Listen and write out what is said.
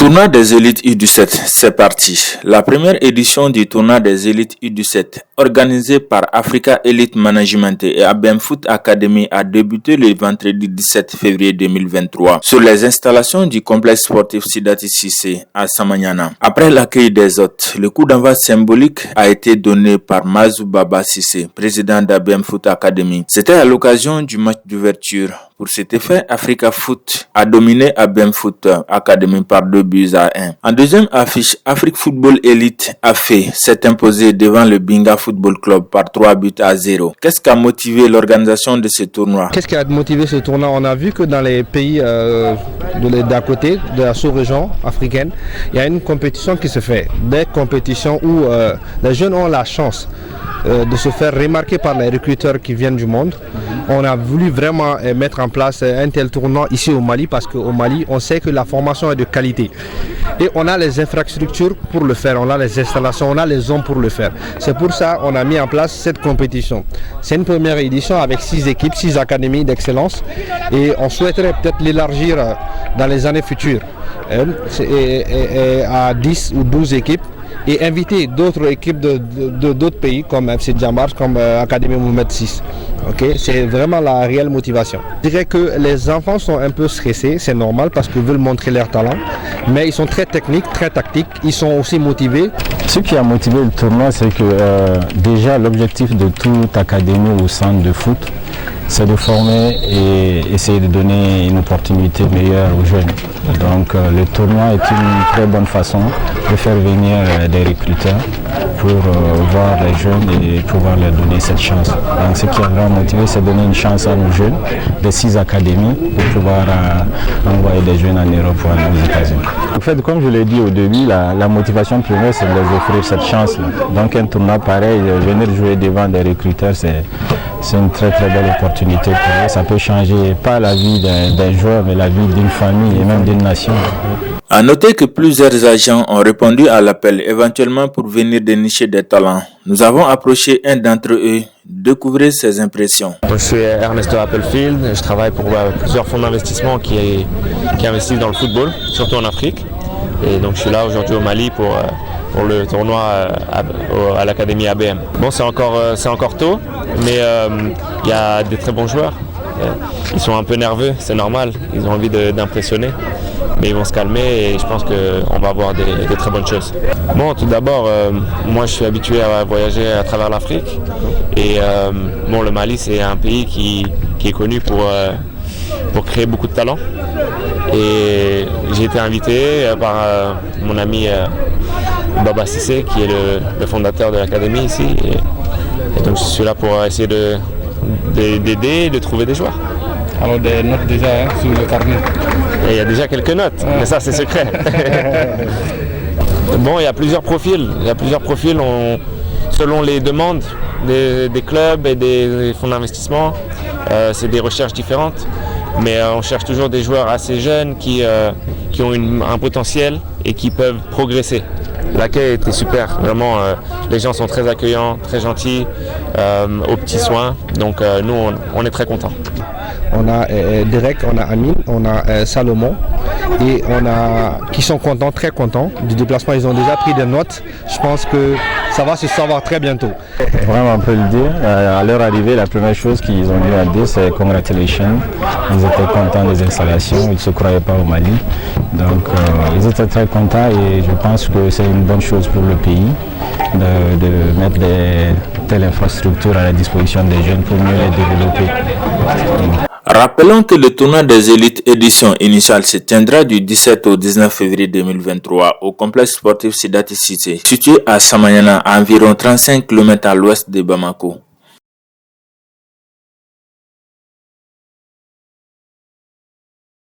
Tournoi des élites U17, c'est parti. La première édition du tournoi des élites U17, organisé par Africa Elite Management et ABM Foot Academy, a débuté le vendredi 17 février 2023 sur les installations du complexe sportif Sidati Cissé à Samanyana. Après l'accueil des hôtes, le coup d'envoi symbolique a été donné par Mazou Baba Cissé, président d'ABM Foot Academy. C'était à l'occasion du match d'ouverture. Pour cet effet, Africa Foot a dominé ABM Foot Academy par 2-1. En deuxième affiche, Afrique Football Elite s'est imposé devant le Binga Football Club par 3-0. Qu'est-ce qui a motivé l'organisation de ce tournoi? Qu'est-ce qui a motivé ce tournoi? On a vu que dans les pays d'à côté, de la sous-région africaine, il y a une compétition qui se fait. Des compétitions où les jeunes ont la chance de se faire remarquer par les recruteurs qui viennent du monde. On a voulu vraiment mettre en place un tel tournoi ici au Mali parce qu'au Mali, on sait que la formation est de qualité. Et on a les infrastructures pour le faire, on a les installations, on a les hommes pour le faire. C'est pour ça qu'on a mis en place cette compétition. C'est une première édition avec 6 équipes, 6 académies d'excellence et on souhaiterait peut-être l'élargir dans les années futures à 10 ou 12 équipes. Et inviter d'autres équipes d'autres pays comme FC Djambar, comme Académie Mohamed VI. Okay? C'est vraiment la réelle motivation. Je dirais que les enfants sont un peu stressés, c'est normal parce qu'ils veulent montrer leur talent, mais ils sont très techniques, très tactiques, ils sont aussi motivés. Ce qui a motivé le tournoi, c'est que déjà l'objectif de toute académie ou centre de foot, c'est de former et essayer de donner une opportunité meilleure aux jeunes. Donc le tournoi est une très bonne façon de faire venir des recruteurs pour voir les jeunes et pouvoir leur donner cette chance. Donc ce qui a vraiment motivé, c'est de donner une chance à nos jeunes de 6 académies pour pouvoir envoyer des jeunes en Europe ou aux États-Unis. En fait, comme je l'ai dit au début, la motivation première, c'est de leur offrir cette chance-là. Donc un tournoi pareil, venir jouer devant des recruteurs, c'est une très très belle opportunité pour eux. Ça peut changer pas la vie d'un joueur, mais la vie d'une famille et même d'une nation. À noter que plusieurs agents ont répondu à l'appel, éventuellement pour venir dénicher des talents. Nous avons approché un d'entre eux, découvrir ses impressions. Je suis Ernesto Applefield, je travaille pour plusieurs fonds d'investissement qui investissent dans le football, surtout en Afrique. Et donc je suis là aujourd'hui au Mali pour le tournoi à l'Académie ABM. Bon, c'est encore tôt, mais il y a des très bons joueurs. Ils sont un peu nerveux, c'est normal, ils ont envie d'impressionner, mais ils vont se calmer et je pense qu'on va avoir des très bonnes choses. Bon, tout d'abord, moi je suis habitué à voyager à travers l'Afrique et le Mali c'est un pays qui est connu pour créer beaucoup de talents. Et j'ai été invité par mon ami Baba Cissé, qui est le fondateur de l'académie ici. Et donc je suis là pour essayer d'aider et de trouver des joueurs. Alors des notes déjà sur le carnet. Et il y a déjà quelques notes, mais ça c'est secret. Bon, il y a plusieurs profils. Selon les demandes des clubs et des fonds d'investissement, c'est des recherches différentes. Mais on cherche toujours des joueurs assez jeunes qui ont un potentiel et qui peuvent progresser. L'accueil était super, vraiment les gens sont très accueillants, très gentils, aux petits soins, donc nous on est très contents. On a Derek, on a Amine, on a Salomon et qui sont contents, très contents du déplacement. Ils ont déjà pris des notes. Je pense que ça va se savoir très bientôt. Vraiment, on peut le dire. À leur arrivée, la première chose qu'ils ont dû à dire, c'est congratulations. Ils étaient contents des installations, ils ne se croyaient pas au Mali. Donc, ils étaient très contents et je pense que c'est une bonne chose pour le pays de mettre telles infrastructures à la disposition des jeunes pour mieux les développer. Rappelons que le tournoi des élites édition initiale se tiendra du 17 au 19 février 2023 au complexe sportif Sidati Cissé, situé à Samanyana, à environ 35 km à l'ouest de Bamako.